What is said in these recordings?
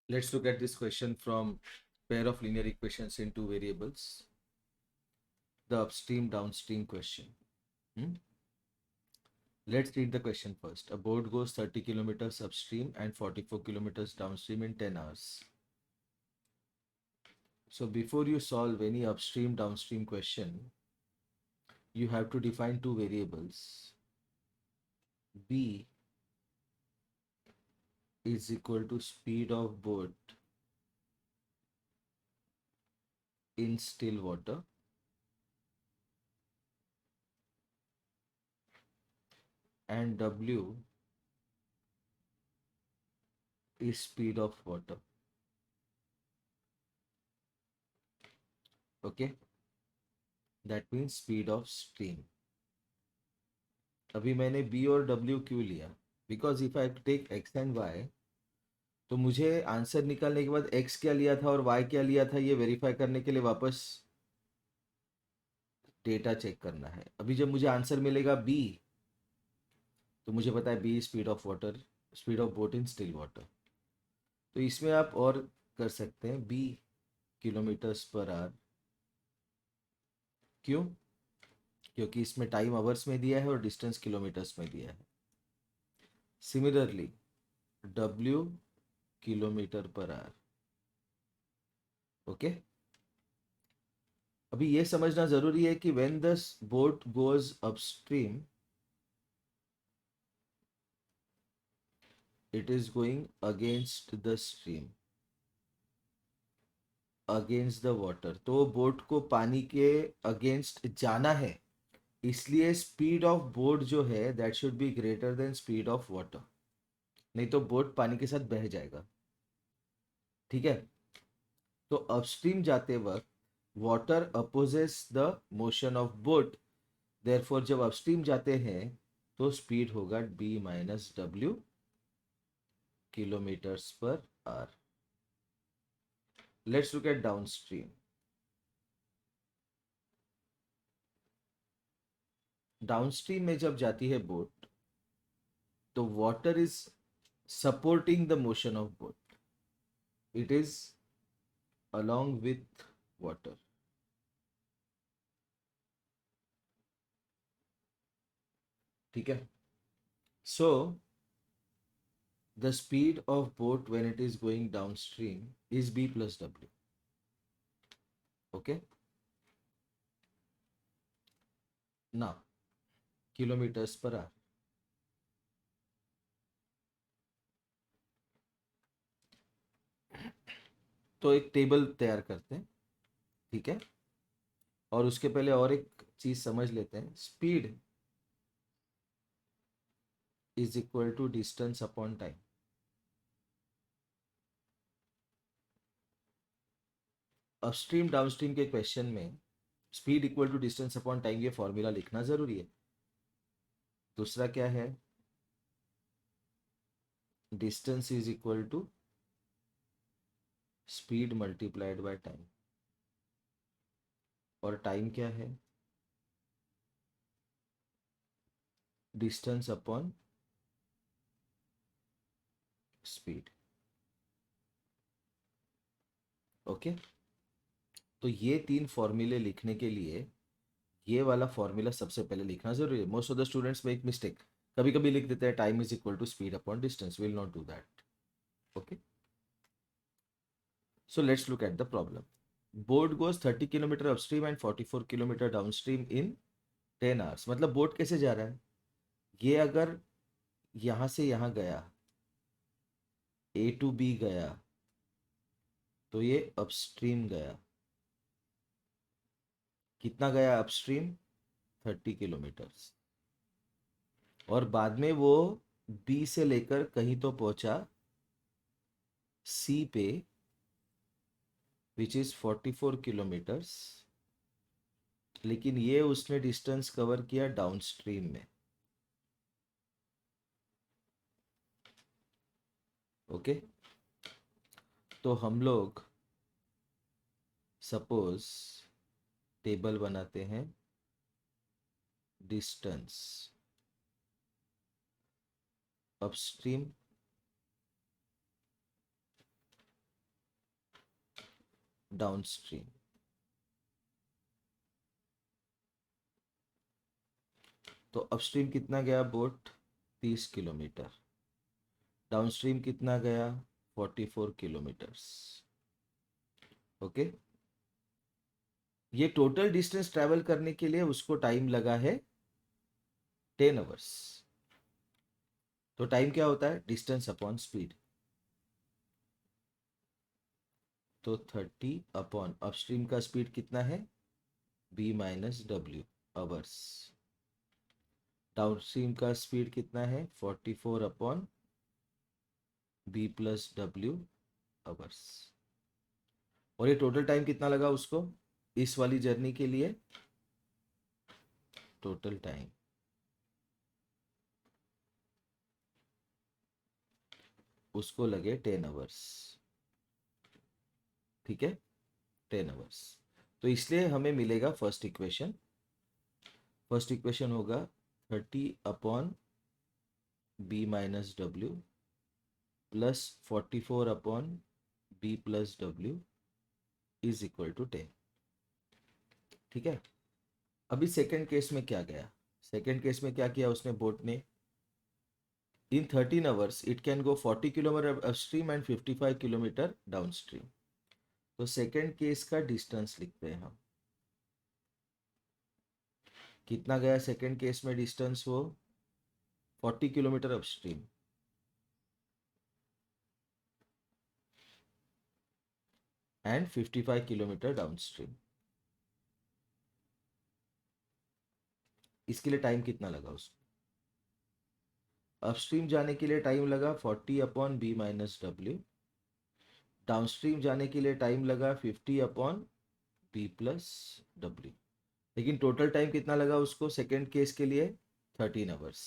Let's look at this question from pair of linear equations in two variables. The upstream downstream question. Hmm? Let's read the question first. A boat goes 30 kilometers upstream and 44 kilometers downstream in 10 hours. So before you solve any upstream downstream question, you have to define two variables. B is equal to speed of boat in still water, and W is speed of water. Okay, that means speed of stream. अभी मैंने B और W क्यों लिया? Because if I take X and Y, तो मुझे answer निकालने के बाद एक्स क्या लिया था और वाई क्या लिया था ये वेरीफाई करने के लिए वापस डेटा चेक करना है. अभी जब मुझे आंसर मिलेगा बी, तो मुझे पता है B speed of water, speed of boat in still water. तो इसमें आप और कर सकते हैं बी किलोमीटर्स पर आवर. क्यों? क्योंकि इसमें टाइम आवर्स में दिया है और डिस्टेंस किलोमीटर्स में दिया है. Similarly W kilometre per hour. Okay, अभी ये समझना जरूरी है कि when the boat goes upstream, it is going against the stream, against the water. तो बोट को पानी के अगेंस्ट जाना है, इसलिए स्पीड ऑफ बोट जो है that should be greater than speed of water. नहीं तो बोट पानी के साथ बह जाएगा. ठीक है. तो अपस्ट्रीम जाते वक्त water opposes the motion of boat. Therefore जब अपस्ट्रीम जाते हैं तो स्पीड होगा B minus W kilometres per hour. Let's look at downstream. Downstream में जब जाती है बोट, तो water is supporting the motion of boat. It is along with water. ठीक है. So the speed of boat when it is going downstream is b plus w. Okay, now kilometers per hour. तो एक table तैयार करते हैं. ठीक है. और उसके पहले और एक चीज समझ लेते हैं. Speed is equal to distance upon time. Upstream downstream के क्वेश्चन में speed equal to distance upon time ये फॉर्मूला लिखना जरूरी है. दूसरा क्या है? Distance is equal to speed multiplied by time. और टाइम क्या है? Distance upon speed. ओके. तो ये तीन फॉर्मूले लिखने के लिए ये वाला फॉर्मूला सबसे पहले लिखना जरूरी है. Most of the students make mistake. कभी कभी लिख देते हैं time is equal to speed upon distance. Will not do that. Okay. So let's look at the problem. Boat goes 30 kilometre upstream and 44 kilometre downstream in 10 hours. मतलब boat कैसे जा रहा है? ये अगर यहां से यहां गया, ए टू बी गया, तो ये अपस्ट्रीम गया. कितना गया अपस्ट्रीम? 30 किलोमीटर्स. और बाद में वो बी से लेकर कहीं तो पहुंचा सी पे, विच इज 44 किलोमीटर्स. लेकिन ये उसने डिस्टेंस कवर किया डाउनस्ट्रीम में. ओके. तो हम लोग सपोज टेबल बनाते हैं. Distance upstream downstream. तो अपस्ट्रीम कितना गया बोट? 30 किलोमीटर। डाउनस्ट्रीम कितना गया? 44 किलोमीटर्स। ओके, ये टोटल डिस्टेंस ट्रैवल करने के लिए उसको टाइम लगा है 10 आवर्स। तो टाइम क्या होता है? Distance upon speed. तो 30 अपॉन अपस्ट्रीम का स्पीड कितना है? b minus W hours. Downstream का स्पीड कितना है? 44 upon b plus W hours. और ये टोटल टाइम कितना लगा उसको इस वाली जर्नी के लिए? टोटल टाइम उसको लगे 10 आवर्स। ठीक है, 10 आवर्स। तो इसलिए हमें मिलेगा फर्स्ट इक्वेशन। फर्स्ट इक्वेशन होगा 30 upon b minus W plus 44 upon b plus W is equal to 10। ठीक है, अभी सेकेंड केस में क्या गया? सेकेंड केस में क्या किया उसने बोट ने? इन 13 hours it can go 40 kilometre upstream and 55 kilometre downstream. तो सेकेंड केस का डिस्टेंस लिखते हैं हम। कितना गया सेकेंड केस में डिस्टेंस? वो 40 kilometre upstream and 55 kilometre downstream. इसके लिए टाइम कितना लगा उसको? अपस्ट्रीम जाने के लिए टाइम लगा 40 upon B minus W. Downstream जाने के लिए टाइम लगा 50 अपॉन बी प्लस डब्ल्यू। लेकिन टोटल टाइम कितना लगा उसको सेकेंड केस के लिए? 13 आवर्स।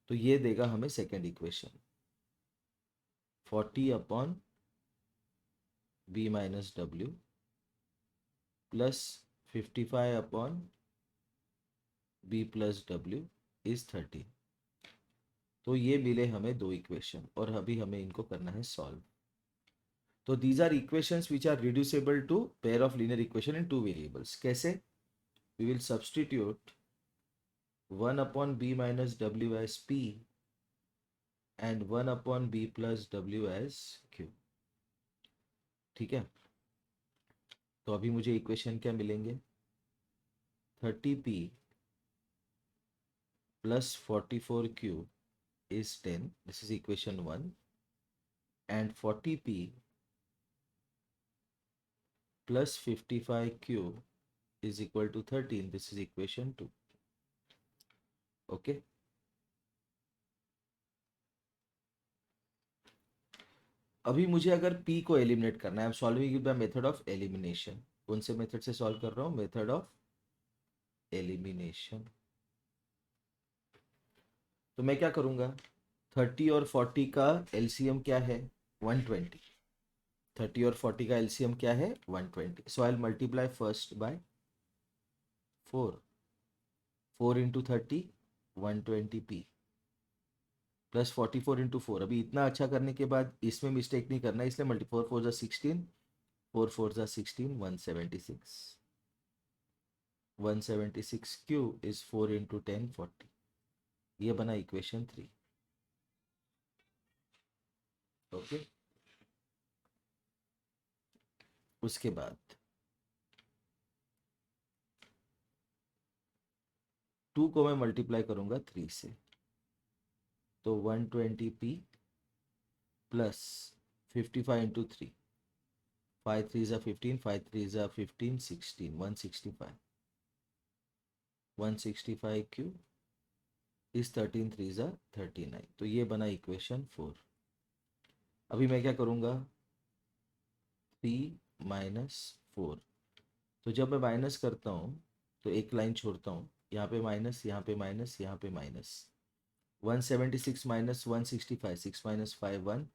तो ये देगा हमें second equation, 40 upon B minus W plus 55 upon B plus W is 13। तो ये मिले हमें दो इक्वेशन और अभी हमें इनको करना है सॉल्व। तो these are equations which are reducible to pair of linear equation in two variables. कैसे? We will substitute 1 upon b minus w as p and 1 upon b plus w as q। ठीक है, तो अभी मुझे equation क्या मिलेंगे? 30p plus 44q is 10, this is equation 1, and 40p plus 55q is equal to 13, this is equation 2। Okay, अभी मुझे अगर p को एलिमिनेट करना है, I am solving the method of elimination. कौन से मेथड से सॉल्व कर रहा हूँ? Method of elimination. तो मैं क्या करूंगा? 30 और 40 का एलसीएम क्या है? 120। 30 और 40 का एलसीएम क्या है? 120। So I multiply first by 4। 4 into 30 120p plus 44 into 4। अभी इतना अच्छा करने के बाद इसमें मिस्टेक नहीं करना, इसलिए मल्टी 4 4 जा 16, 4 4 जा 16, 176। 176 क्यू इज 4 इंटू 10 40। ये बना इक्वेशन 3। ओके, उसके बाद 2 को मैं मल्टीप्लाई करूंगा 3 से, तो 120p प्लस 55 इंटू 3, 5 3 जा 15, 5 3 जा 15, 16, 165। 165 क्यू इस 13 3 जा 39। तो ये बना इक्वेशन 4। अभी मैं क्या करूँगा? 3 माइनस 4। तो जब मैं माइनस करता हूँ तो एक लाइन छोड़ता हूँ, यहाँ पे माइनस, यहाँ पे माइनस, यहाँ पे minus. 176 minus 165, 6 minus 5 1,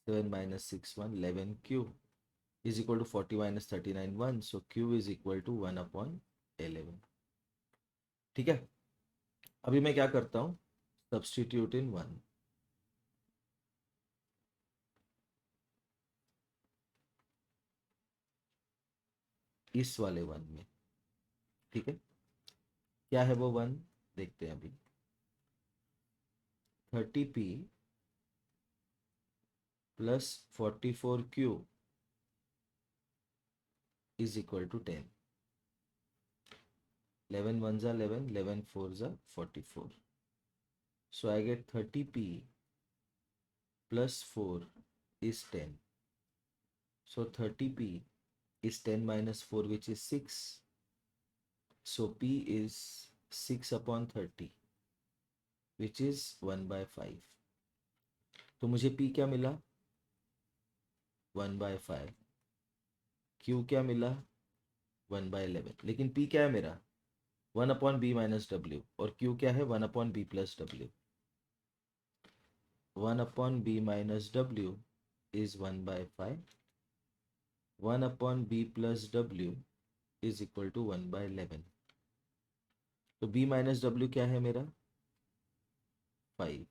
7 minus 6 1, 11 Q is equal to 40 minus 39 1। So Q is equal to 1 upon 11। ठीक है, अभी मैं क्या करता हूँ? Substitute in 1। इस वाले वन में, ठीक है। क्या है वो वन, देखते हैं अभी। 30p plus 44q is equal to 10। 11 ones are 11, 11 fours are 44. So I get 30p plus 4 is 10. So 30p is 10 minus 4, which is 6. So p is 6 upon 30, which is 1 by 5. तो मुझे p क्या मिला, 1 by 5। q क्या मिला, 1 by 11। लेकिन p क्या है मेरा, 1 अपॉन बी माइनस डब्ल्यू, और q क्या है, 1 upon B plus W. 1 upon b minus w is 1 by 5. 1 upon b plus w is equal to 1 by 11. तो b minus w क्या है मेरा, 5,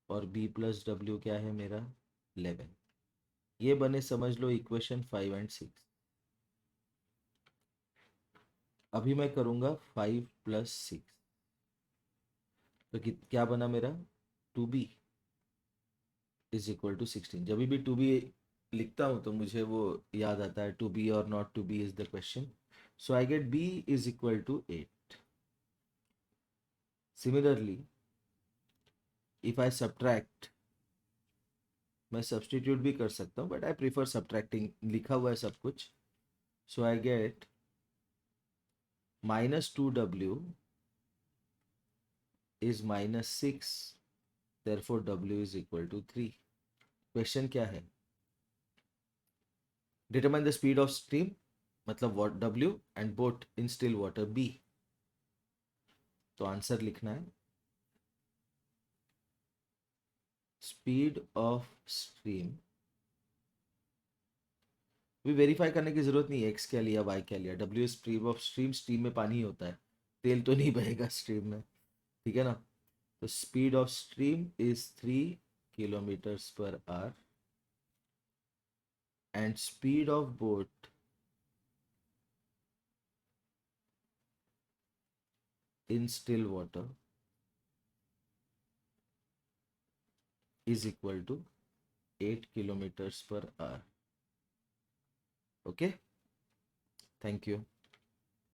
और b plus w क्या है मेरा, 11। ये बने समझ लो इक्वेशन 5 एंड 6। अभी मैं करूँगा 5 प्लस 6, तो क्या बना मेरा, 2b इज इक्वल टू 16। जब भी 2b लिखता हूँ तो मुझे वो याद आता है, टू बी और not to be is the question. So I get b is equal to 8। Similarly if I subtract, मैं सब्सटीट्यूट भी कर सकता हूँ, बट आई प्रीफर सब्ट्रैक्टिंग, लिखा हुआ है सब कुछ। So I get -2w is -6, therefore w is equal to 3। Question क्या है, determine the speed of stream, मतलब what w and boat in still water b। तो आंसर लिखना है, स्पीड ऑफ स्ट्रीम, भी वेरीफाई करने की जरूरत नहीं है x क्या लिया y क्या लिया, w speed of stream, stream में पानी ही होता है, तेल तो नहीं बहेगा स्ट्रीम में, ठीक है ना। तो speed of stream is 3 kilometers per hour and speed of boat in still water is equal to 8 kilometers per hour. Okay, thank you.